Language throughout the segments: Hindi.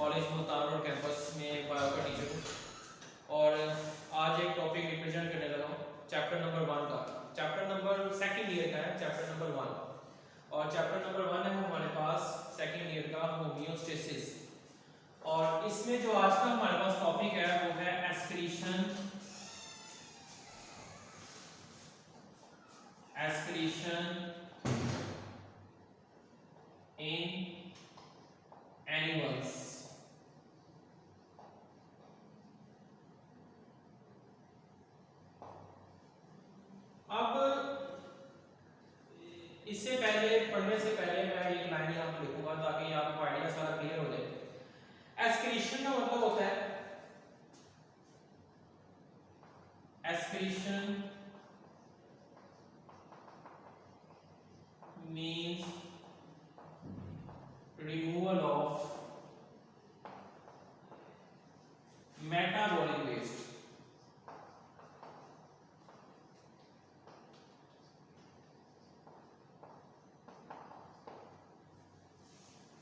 कॉलेज मुल्तान रोड कैंपस में बायो का टीचर हूँ और आज एक टॉपिक रिप्रेजेंट करने लगा हूँ चैप्टर नंबर 1 का। चैप्टर नंबर सेकंड ईयर का है, चैप्टर नंबर 1। और चैप्टर नंबर 1 है हमारे पास सेकंड ईयर का होमियोस्टेसिस। और इसमें जो आज का हमारे पास टॉपिक है वो है एस्क्रीशन इन एनिमल्स। अब इससे पहले पढ़ने से पहले मैं एक लाइन यहाँ पर लिखूंगा ताकि आपको आइडिया सारा क्लियर हो जाए। एस्क्रीशन का मतलब होता है excretion means removal of metabolic waste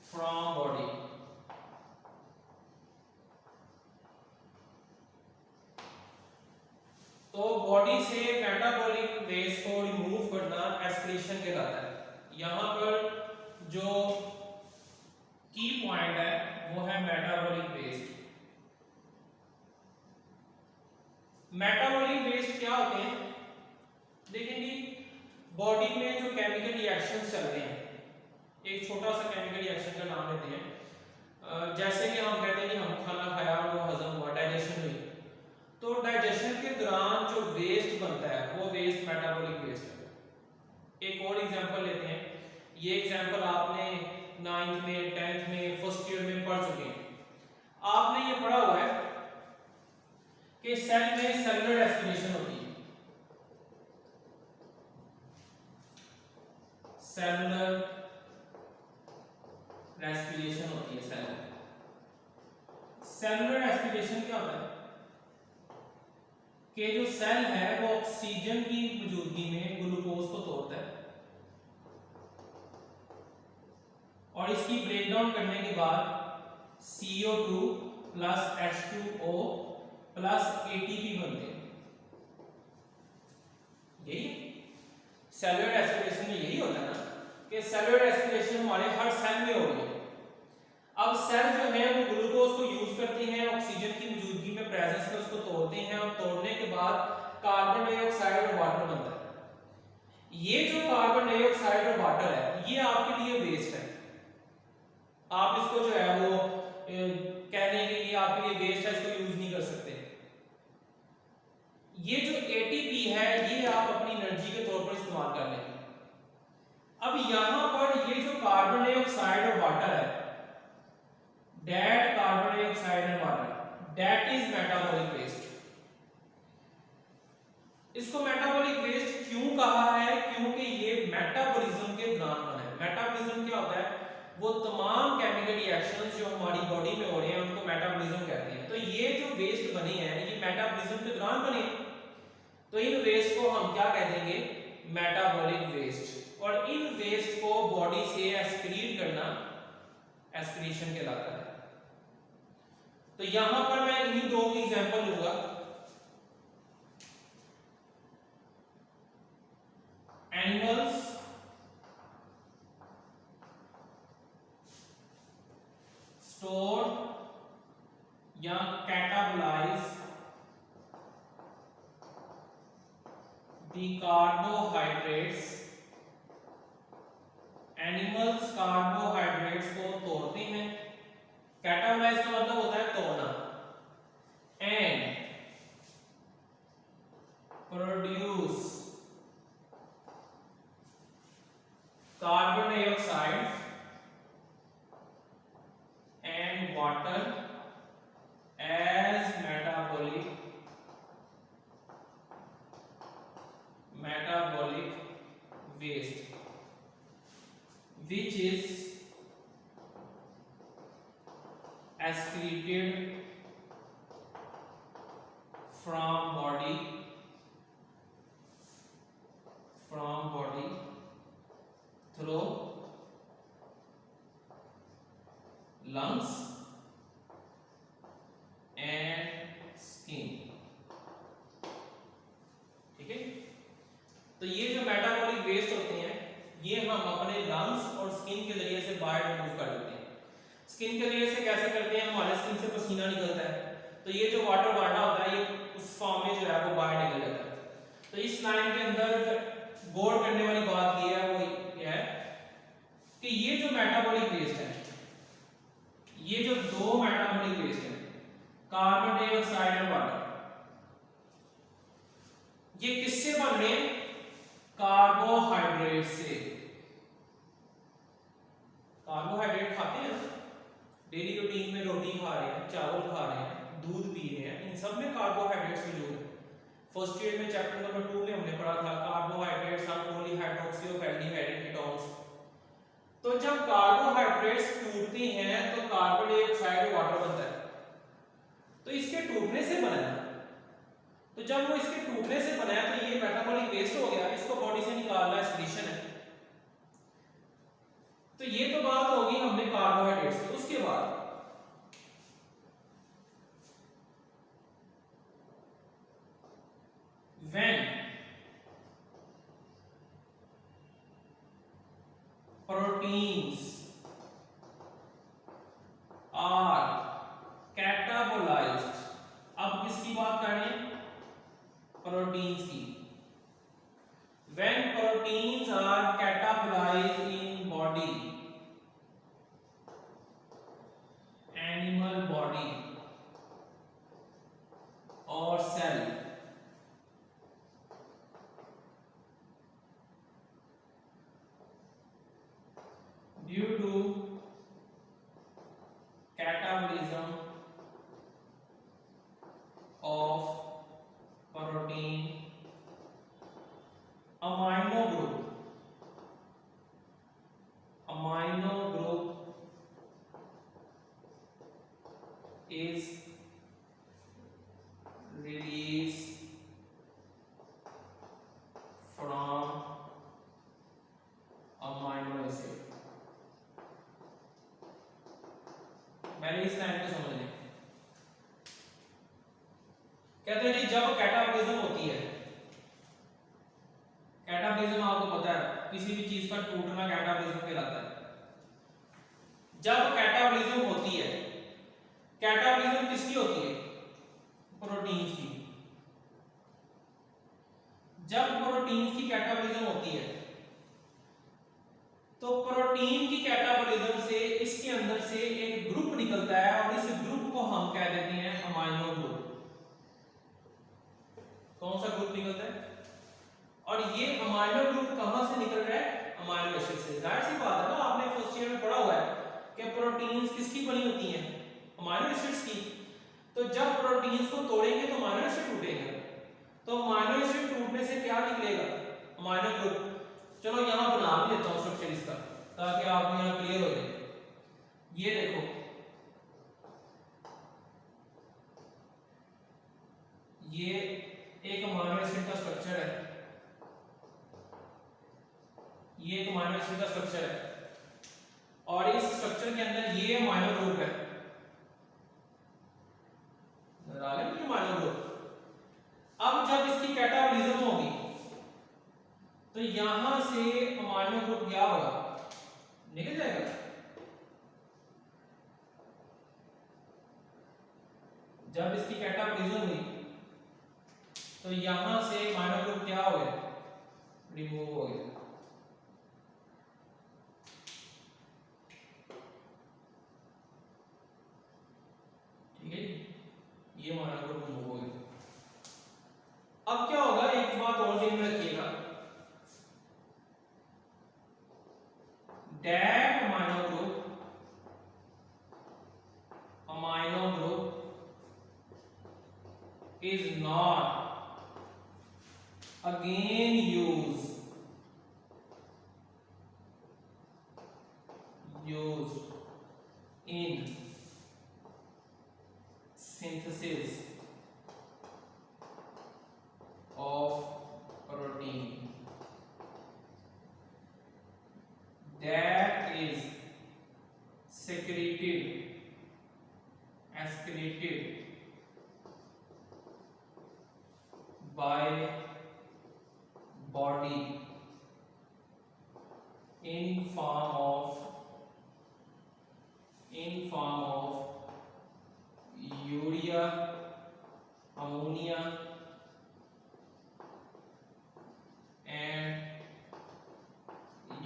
from body. तो बॉडी से मेटाबॉलिक वेस्ट को रिमूव करना एस्क्रीशन कहलाता है। यहां पर जो की पॉइंट है वो है मेटाबॉलिक वेस्ट। मेटाबॉलिक वेस्ट क्या होते हैं देखेंगे, बॉडी में जो केमिकल रिएक्शंस चल रहे हैं, एक छोटा सा केमिकल रिएक्शन का नाम लेते हैं। जैसे कि हम कहते हैं कि हम खाना खाया और वो हजम हुआ, डाइजेशन हुई, तो डाइजेशन के दौरान जो वेस्ट बनता है वो वेस्ट मेटाबॉलिक वेस्ट है। एक और एग्जांपल लेते हैं, ये एग्जांपल आपने 9th में 10th में फर्स्ट ईयर में पढ़ चुके हैं। आपने ये पढ़ा हुआ है कि सेल में सेलुलर रेस्पिरेशन होती है। सेलुलर रेस्पिरेशन होती है। सेलुलर रेस्पिरेशन क्या होता है कि जो सेल है वो ऑक्सीजन की मौजूदगी में ग्लूकोज को तोड़ता है और इसकी ब्रेकडाउन करने के बाद CO2 plus H2O plus ATP बनते हैं। यही सेलुलर रेस्पिरेशन में यही होता है ना कि सेलुलर रेस्पिरेशन हमारे हर सेल में हो रही है। अब सेल जो है वो ग्लूकोज को यूज करते हैं, ऑक्सीजन की मौजूदगी में प्रेजेंस में उसको तोड़ते हैं और तोड़ने के बाद कार्बन डाइऑक्साइड और वाटर बनता है। ये जो कार्बन डाइऑक्साइड और वाटर है ये आपके लिए वेस्ट है। आप इसको जो है वो कह देंगे ये आपके लिए वेस्ट है, इसको यूज नहीं कर सकते। ये जो ATP है ये आप अपनी एनर्जी के तौर पर इस्तेमाल कर लेंगे। अब यहां पर ये जो कार्बन डाइऑक्साइड और वाटर है, that carbon dioxide and water that is metabolic waste. इसको मेटाबॉलिक वेस्ट क्यों कहा है? क्योंकि ये मेटाबॉलिज्म के दौरान बना है। मेटाबॉलिज्म क्या होता है? वो तमाम केमिकल रिएक्शंस जो हमारी बॉडी में हो रहे हैं उनको मेटाबॉलिज्म कहते हैं। तो ये जो वेस्ट बने हैं ये मेटाबॉलिज्म के दौरान बने हैं, तो इन वेस्ट को हम क्या कह देंगे? Metabolic waste. और इन वेस्ट को बॉडी से एक्सक्रीट करना एस्क्रीशन कहलाता है। तो यहां पर मैं इन्हीं दो की एग्जांपल लूंगा। एनिमल्स स्टोर या catabolize the carbohydrates. Animals carbohydrates को तोड़ते हैं। कैटाबोलाइज का मतलब होता है तोड़ना। And produce carbon dioxide and water as metabolic waste which is excreted from body through lungs हम अपने लंग्स और स्किन के जरिए से बाहर रिमूव कर देते हैं। स्किन के जरिए से कैसे करते हैं, हमारे स्किन से पसीना निकलता है, तो ये जो वाटर बाड़ा होता है ये उस फॉर्म में जो है वो बाहर निकल जाता है। तो इस लाइन के अंदर गौर करने वाली बात ये है, वो ये है कि ये जो मेटाबॉलिक वेस्ट है, ये जो दो मेटाबॉलिक वेस्ट है, कार्बन डाइऑक्साइड और वाटर, ये किससे बन रहे हैं, कार्बोहाइड्रेट से। कार्बोहाइड्रेट खाते हैं ना, डेली रूटीन में रोटी खा रहे हैं, चावल खा रहे हैं, दूध पी रहे हैं, इन सब में कार्बोहाइड्रेट्स मौजूद है। फर्स्ट ईयर में चैप्टर नंबर 2 में हमने पढ़ा था carbohydrates are polyhydroxy of aldehyde ketones. तो जब कार्बोहाइड्रेट्स टूटते हैं तो कार्बन डाइऑक्साइड और वाटर बनता है, तो इसके टूटने से बना है। तो जब वो इसके टूटने से बना है तो ये मेटाबॉलिक वेस्ट हो गया, इसको बॉडी से निकालना एक्सक्रीशन है। तो ये तो बात होगी हमने कार्बोहाइड्रेट्स की। उसके बाद when proteins are catabolized, अब किसकी बात कर रहे हैं, प्रोटीन्स की। when proteins are catabolized in body, animal body or cell, due to catabolism of protein, amino group is released from amino acid। पहले इस लाइन को समझ लें। कहते हैं जी जब कैटाबॉलिज्म होती है, कैटाबॉलिज्म आपको पता है किसी भी चीज का टूटना कैटाबॉलिज्म कहलाता है। जब कैटाबॉलिज्म होती है, कैटाबॉलिज्म किसकी होती है, प्रोटीन्स की। जब प्रोटीन्स की कैटाबॉलिज्म होती है तो प्रोटीन की कैटाबॉलिज्म से इसके अंदर से एक ग्रुप निकलता है और इस ग्रुप को हम कह देते हैं अमाइनो ग्रुप। कौन सा ग्रुप निकलता है, और ये अमाइनो ग्रुप कहां से निकल रहा है, अमाइनो एसिड से। जाहिर सी बात है ना, आपने फर्स्ट ईयर में पढ़ा हुआ है कि प्रोटीन्स किसकी बनी होती हैं, अमाइनो एसिड्स की। तो जब प्रोटीन्स को तोड़ेंगे तो अमाइनो एसिड टूटेगा, तो अमाइनो एसिड टूटने से क्या निकलेगा, अमाइनो ग्रुप। चलो यहां बना भी देता हूं स्ट्रक्चर इसका ताकि आपको यहां क्लियर हो जाए। ये देखो, ये एक अमाइनो एसिड का स्ट्रक्चर है, ये एक अमाइनो एसिड का स्ट्रक्चर है, और इस स्ट्रक्चर के अंदर ये अमाइनो ग्रुप है, अमाइनो ग्रुप। अब जब इसकी कैटाबॉलिज्म होगी तो यहां से अमाइनो ग्रुप क्या होगा, निकल जाएगा। जब इसकी कैटाबॉलिज्म हुई तो यहां से अमाइनो ग्रुप क्या हो गया, रिमूव हो गया। ठीक है, ये अमाइनो ग्रुप रिमूव हो गया। अब क्या होगा, एक बात और ध्यान में रखिएगा, that amino group is not again used in synthesis of protein, that is excreted by body in form of urea, ammonia and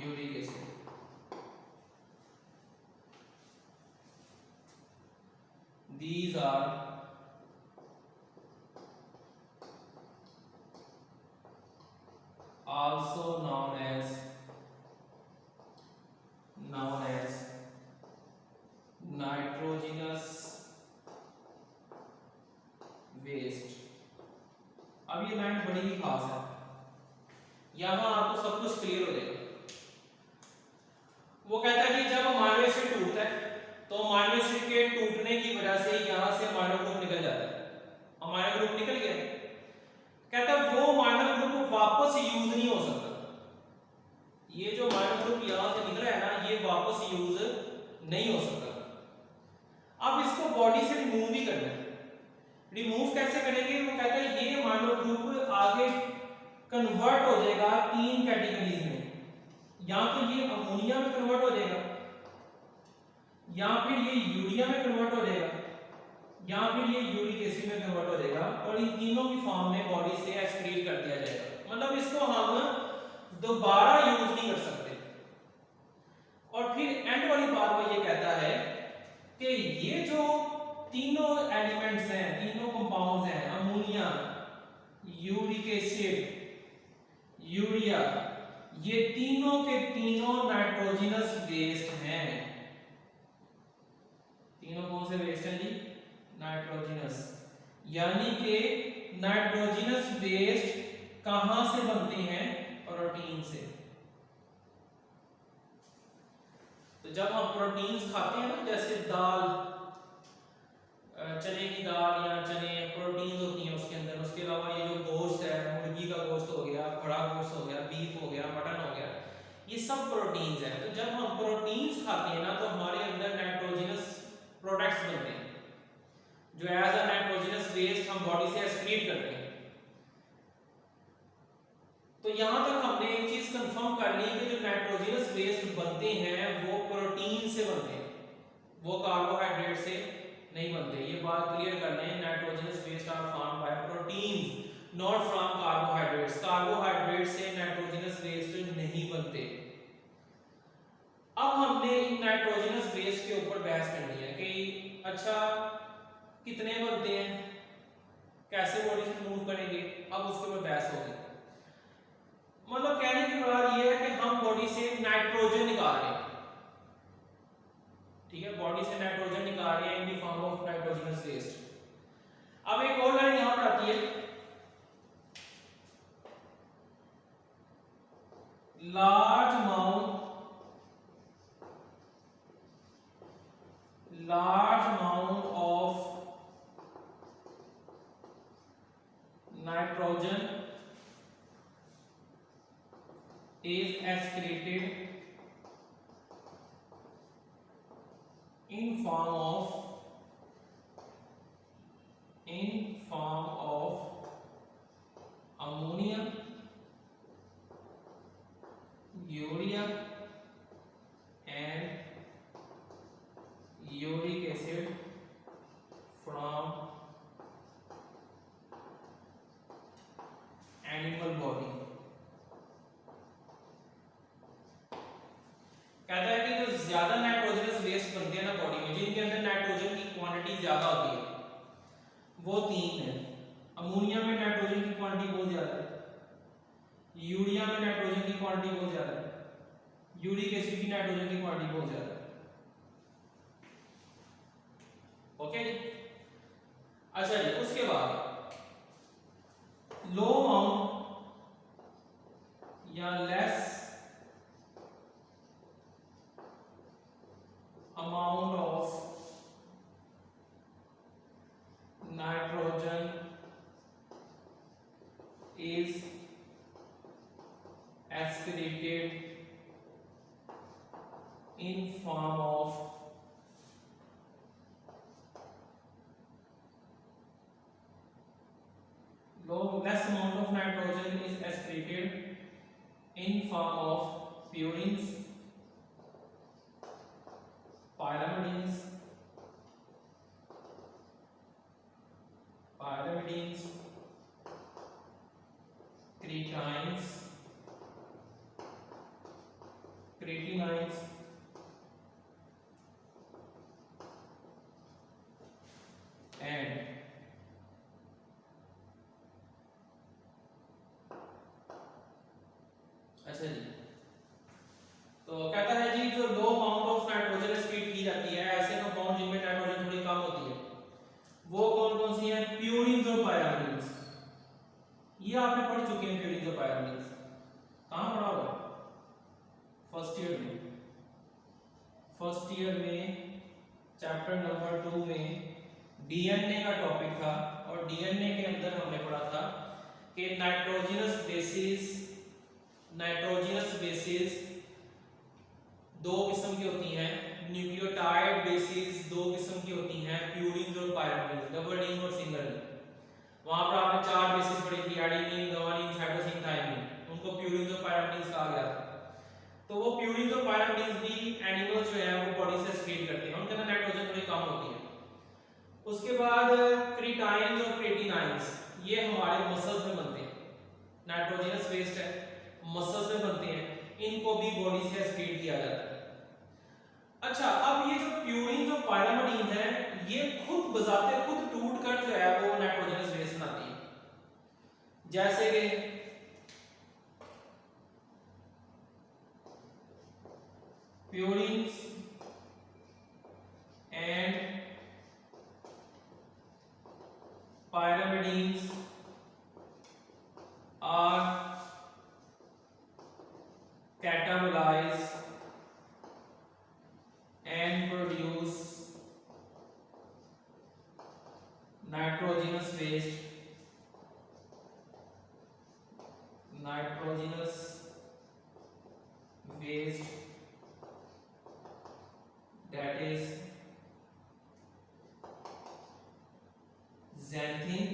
uric acid. These are also known as nitrogenous waste. अब ये लाइन बड़ी ही खास है, यहां आपको सब कुछ क्लियर हो जाएगा। वो कहता है कि जब अमाइनो एसिड टूटता है तो अमाइनो एसिड के टूटने की वजह से यहां से अमाइनो ग्रुप निकल जाता है, अमाइनो ग्रुप निकल गया, कहता है वो अमाइनो ग्रुप वापस यूज नहीं हो सकता। ये जो अमाइनो ग्रुप यहां से निकला है ना, ये वापस यूज नहीं हो सकता। अब इसको बॉडी से रिमूव भी करना है। रिमूव कैसे करेंगे? वो कहता है ये अमाइनो ग्रुप आगे कन्वर्ट हो जाएगा तीन कैटेगरीज में, या तो ये अमोनिया में कन्वर्ट हो जाएगा, या फिर ये यूरिया में कन्वर्ट हो जाएगा, या फिर ये यूरिक एसिड में कन्वर्ट हो जाएगा, और इन तीनों की फॉर्म में बॉडी से एक्सक्रीट कर दिया जाएगा। मतलब इसको हम दोबारा यूज नहीं कर सकते। और फिर एंड वाली बात में ये कहता है कि ये जो तीनों एलिमेंट्स हैं, तीनों कंपाउंड्स हैं, अमोनिया, यूरिक एसिड, यूरिया, ये तीनों के तीनों नाइट्रोजनस वेस्ट हैं। तीनों कौन से वेस्ट हैं जी? नाइट्रोजनस। यानी कि नाइट्रोजनस वेस्ट कहां से बनते हैं? प्रोटीन से। तो जब हम प्रोटीन्स खाते हैं ना, जैसे दाल, चने की दाल या चने, प्रोटीन होती हैं उसके अंदर। उसके अलावा ये जो गोश्त है, मुर्गी का गोश्त हो गया, बड़ा गोश्त हो गया, बीफ हो गया, मटन हो गया, ये सब प्रोटीन्स हैं। तो जब हम प्रोटीन्स खाते हैं ना, तो हमारे अंदर नाइट्रोजनस प्रोडक्ट्स बनते हैं जो एज अ नाइट्रोजनस वेस्ट हम बॉडी से एक्सक्रीट करते हैं। तो यहां तक हमने एक चीज कंफर्म कर ली कि जो नाइट्रोजनस वेस्ट बनते हैं वो प्रोटीन से बनते हैं, वो कार्बोहाइड्रेट से नहीं बनते। ये बात क्लियर कर लें, nitrogenous waste are formed by protein not from carbohydrates. Carbohydrate से नाइट्रोजनस वेस्ट नहीं बनते। अब हमने इन नाइट्रोजनस वेस्ट के ऊपर बहस करनी है कि अच्छा कितने बनते हैं, कैसे बॉडी से रिमूव करेंगे, अब उसके ऊपर बहस होगी। मतलब कहने की बात यह है कि हम बॉडी से नाइट्रोजन निकाल रहे हैं, ठीक है, बॉडी से नाइट्रोजन निकाल रहे हैं in the form of nitrogenous waste. अब एक और लाइन यहां पर आती है, large amount of nitrogen is excreted in form of ammonia, urea and uric acid from animal body। कहता है कि जो ज्यादा नाइट्रोजनस वेस्ट बनते हैं ना बॉडी में, जिनके अंदर नाइट्रोजन की क्वांटिटी ज्यादा होती है, वो तीन है। अमोनिया में नाइट्रोजन की क्वांटिटी बहुत ज्यादा है, यूरिया में नाइट्रोजन की क्वांटिटी बहुत ज्यादा है, यूरिक एसिड की नाइट्रोजन की क्वांटिटी बहुत ज्यादा है। ओके जी। अच्छा जी, उसके बाद लो अमाउंट या less amount of nitrogen is excreted in form of less amount of nitrogen is excreted in form of purines पढ़ चुके हैं प्यूरिन्स और पायरामिडीन्स? कहाँ पढ़ा होगा? फर्स्ट ईयर में चैप्टर नंबर 2 में डीएनए का टॉपिक था, और डीएनए के अंदर हमने पढ़ा था कि नाइट्रोजनस बेसिस दो किस्म की होती हैं, न्यूक्लियोटाइड बेसिस दो किस्म की होती हैं, प्यूरिन्स और पायरामिडीन्स, डबल रिंग और सिंगल रिंग। वहां पर आपने 4 बेसिस पढ़ी थी, एडेनिन, गुआनिन, साइटोसिन, थायमिन, उनको प्यूरिन्स और पायरामिडीन्स कहा गया था। तो वो प्यूरिन्स और पायरामिडीन्स भी एनिमल्स जो है वो बॉडी से एक्सक्रीट करते हैं, उनके अंदर नाइट्रोजन थोड़ी कम होती है। उसके बाद क्रिटाइन्स और क्रेटिनाइन्स, ये हमारे मसल्स में बनते हैं, नाइट्रोजनस वेस्ट है, मसल्स में बनते हैं, इनको भी बॉडी से एक्सक्रीट किया जाता है। अच्छा, अब ये जो प्यूरिन्स और पायरामिडीन्स हैं, ये खुद बजाते खुद टूट कर जो है वो नाइट्रोजनस वेस्ट बनाती है। जैसे कि purines and pyrimidines are catabolized and produce nitrogenous waste that is xanthin,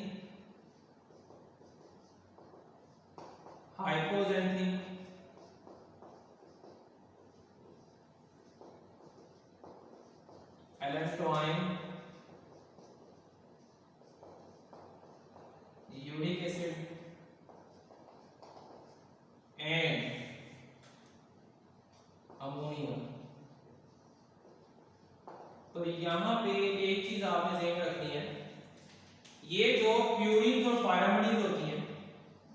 hypoxanthin, allantoin, uric acid and ammonia. तो यहाँ पे एक चीज आपने ध्यान रखनी है, ये जो प्यूरिन्स और पायरामिडीन्स होती हैं,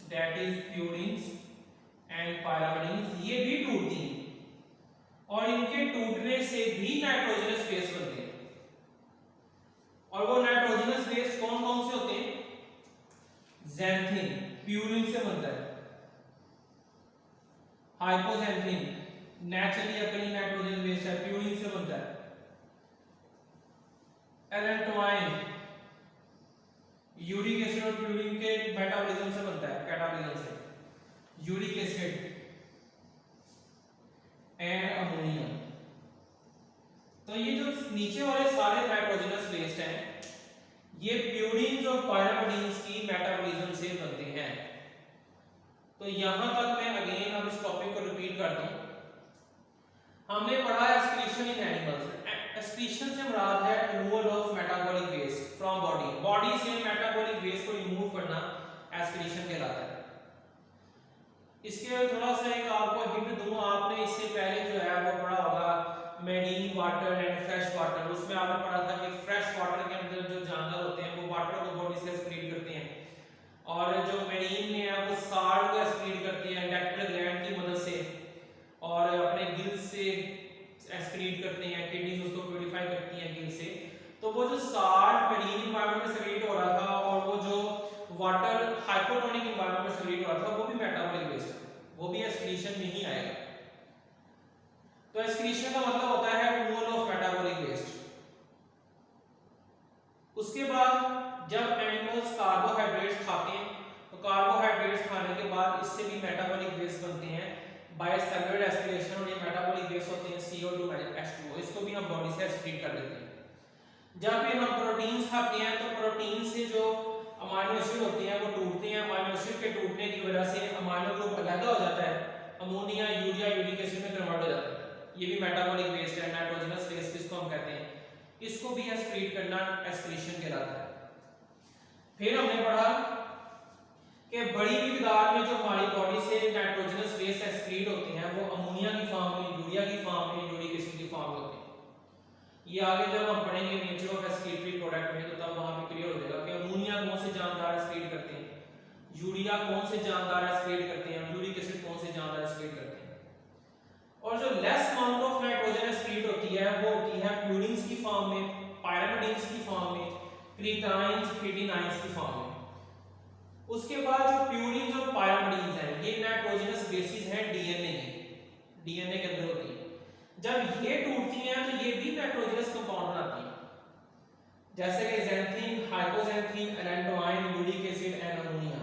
that is purines and pyrimidines, ये भी टूटती हैं और इनके टूटने से भी नाइट्रोजनस बेस बनते हैं। और वो नाइट्रोजनस बेस कौन कौन से होते हैं? xanthin प्यूरिन से बनता है, हाइपोxanthin नेचुरली अकरिंग नाइट्रोजन बेस है, प्यूरिन से बनता है, allantoin यूरिक एसिड और प्यूरिन के मेटाबॉलिज्म से बनता है, कैटाबॉलिज्म से, यूरिक एसिड एंड अमोनिया। तो ये जो नीचे वाले सारे नाइट्रोजनस वेस्ट हैं, ये प्यूरिन्स और पायरामिडीन्स की मेटाबॉलिज्म से बनते हैं। तो यहां तक मैं अगेन अब इस टॉपिक को रिपीट कर दूं। हमने पढ़ा एक्सक्रीशन इन एनिमल्स। एक्सक्रीशन से मुराद है removal of metabolic waste from body, body से मेटाबॉलिक वेस्ट को रिमूव करना एक्सक्रीशन कहलाता है। इसके थोड़ा सा एक आपको हिंट दूं, आपने इससे पहले जो है वो पढ़ा होगा marine water and fresh water. उसमें आपने पढ़ा था कि फ्रेश वाटर के अंदर जो जानवर होते हैं वो वाटर को बॉडी से एक्सक्रीट करते हैं, और जो मेरीन में है वो साल्ट को एक्सक्रीट करते हैं लैक्टिक ग्लैंड की मदद से, और अपने गिल से एक्सक्रीट करते हैं, किडनीज उसको प्यूरिफाई करती हैं गिल से। तो वो जो साल्ट मेरीन एनवायरनमेंट में एक्सक्रीट हो रहा था और वो जो वाटर हाइपोटोनिक एनवायरनमेंट में एक्सक्रीट हो रहा था, वो भी मेटाबॉलिक वेस्ट है, वो भी एक्सक्रीशन में ही आएगा। तो एक्सक्रीशन का मतलब होता है रिमूवल ऑफ मेटाबॉलिक वेस्ट। उसके बाद जब एनिमल्स कार्बोहाइड्रेट्स खाते हैं, तो कार्बोहाइड्रेट्स खाने के बाद इससे भी मेटाबॉलिक वेस्ट बनते हैं बाय सेलुलर एस्पिरेशन, और ये मेटाबॉलिक वेस्ट होते हैं CO2 H2O, इसको भी हम बॉडी से एक्सक्रीट कर लेते हैं। जब भी हम प्रोटीन्स खाते हैं तो प्रोटीन से जो अमाइनो एसिड होते हैं वो टूटते हैं, अमाइनो एसिड के टूटने की वजह से अमाइनो ग्रुप अलग हो जाता है, अमोनिया, यूरिया, यूरिक एसिड में कन्वर्ट हो जाता है। ये भी मेटाबॉलिक वेस्ट है, नाइट्रोजनस वेस्ट जिसको हम कहते हैं, इसको भी एक्सक्रीट करना एक्सक्रीशन कहलाता है। फिर हमने पढ़ा कि बड़ी मिकदार में जो हमारी बॉडी से नाइट्रोजनस वेस्ट एक्सक्रीट होते हैं वो अमोनिया की फॉर्म में, यूरिया की फॉर्म में, यूरिक एसिड की फॉर्म में होते हैं। ये आगे जब हम पढ़ेंगे नेचर ऑफ एक्सक्रीटरी प्रोडक्ट में, तो तब वहां पे क्लियर हो जाएगा कि अमोनिया कौन से जानदार एक्सक्रीट करते हैं, यूरिया कौन से जानदार एक्सक्रीट करते हैं, यूरिक एसिड कौन से जानदार एक्सक्रीट करते हैं। और जो less amount of nitrogen excrete होती है वो होती है प्यूरिन्स की फॉर्म में, पायरामिडीन्स की फॉर्म में, क्रिटाइन्स, क्रेटिनाइन्स की फॉर्म में। उसके बाद जो प्यूरिन्स और पायरामिडीन्स हैं, ये नाइट्रोजनस बेसिस हैं डीएनए के, डीएनए के अंदर होती है। जब ये टूटती हैं तो ये भी नाइट्रोजनस कंपाउंड बनाती हैं, जैसे कि xanthine, hypoxanthine, allantoin, uric acid and ammonia।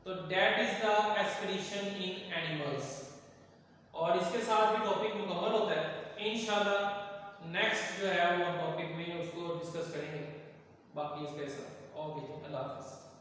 तो that is the excretion in animals। और इसके साथ भी टॉपिक मुकम्मल होता है। इंशाल्लाह नेक्स्ट जो है वो टॉपिक में उसको डिस्कस करेंगे बाकी इसके साथ। ओके, अल्लाह हाफिज़।